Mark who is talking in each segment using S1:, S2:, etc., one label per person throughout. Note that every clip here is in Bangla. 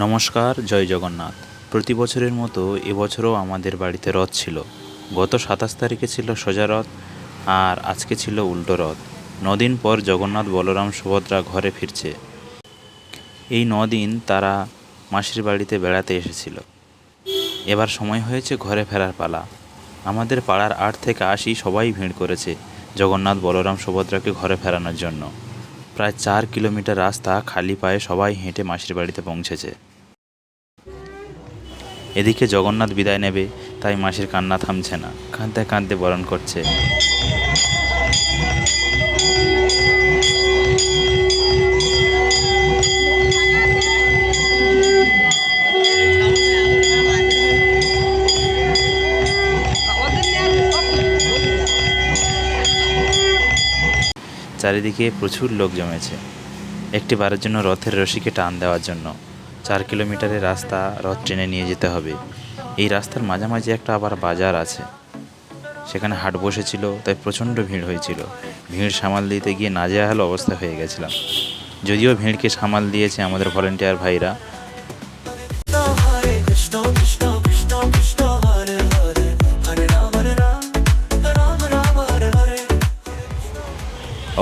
S1: নমস্কার, জয় জগন্নাথ। প্রতি বছরের মতো এবছরও আমাদের বাড়িতে রথ ছিল। গত ২৭ তারিখে ছিল সোজা রথ, আর আজকে ছিল উল্টো রথ। ৯ দিন পর জগন্নাথ, বলরাম, সুভদ্রা ঘরে ফিরছে। এই ৯ দিন তারা মাসির বাড়িতে বেড়াতে এসেছিল। এবার সময় হয়েছে ঘরে ফেরার পালা। আমাদের পাড়ার ৮ থেকে ৮০ সবাই ভিড় করেছে জগন্নাথ, বলরাম, সুভদ্রাকে ঘরে ফেরানোর জন্য। প্রায় ৪ কিলোমিটার রাস্তা খালি পায়ে সবাই হেঁটে মাসির বাড়িতে পৌঁছেছে। এদিকে জগন্নাথ বিদায় নেবে, তাই মাসির কান্না থামছে না। কাঁদতে কাঁদতে বরণ করছে। চারিদিকে প্রচুর লোক জমেছে একটি বারের জন্য রথের রশিকে টান দেওয়ার জন্য। ৪ কিলোমিটারের রাস্তা রথ টেনে নিয়ে যেতে হবে। এই রাস্তার মাঝামাঝি একটা আবার বাজার আছে, সেখানে হাট বসেছিল, তাই প্রচণ্ড ভিড় হয়েছিল। ভিড় সামাল দিতে গিয়ে নাজেহাল অবস্থা হয়ে গেছিলাম। যদিও ভিড়কে সামাল দিয়েছে আমাদের ভলেন্টিয়ার ভাইরা।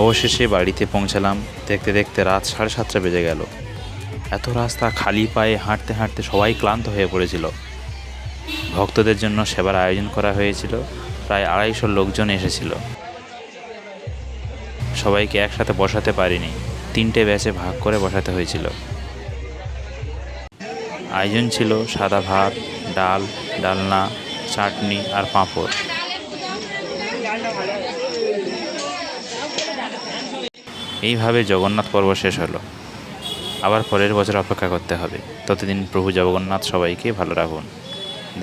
S1: অবশেষে বাড়িতে পৌঁছালাম। দেখতে দেখতে রাত 7:30 বেজে গেল। এত রাস্তা খালি পায়ে হাঁটতে হাঁটতে সবাই ক্লান্ত হয়ে পড়েছিল। ভক্তদের জন্য সেবার আয়োজন করা হয়েছিল। প্রায় 250 লোকজন এসেছিল। সবাইকে একসাথে বসাতে পারিনি, 3টে ব্যাচে ভাগ করে বসাতে হয়েছিল। আয়োজন ছিল সাদা ভাত, ডাল, ডালনা, চাটনি আর পাঁপড়। এইভাবে জগন্নাথ পর্ব শেষ হলো। আবার পরের বছর অপেক্ষা করতে হবে। ততদিন প্রভু জগন্নাথ সবাইকে ভালো রাখুন।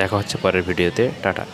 S1: দেখা হচ্ছে পরের ভিডিওতে। টাটা।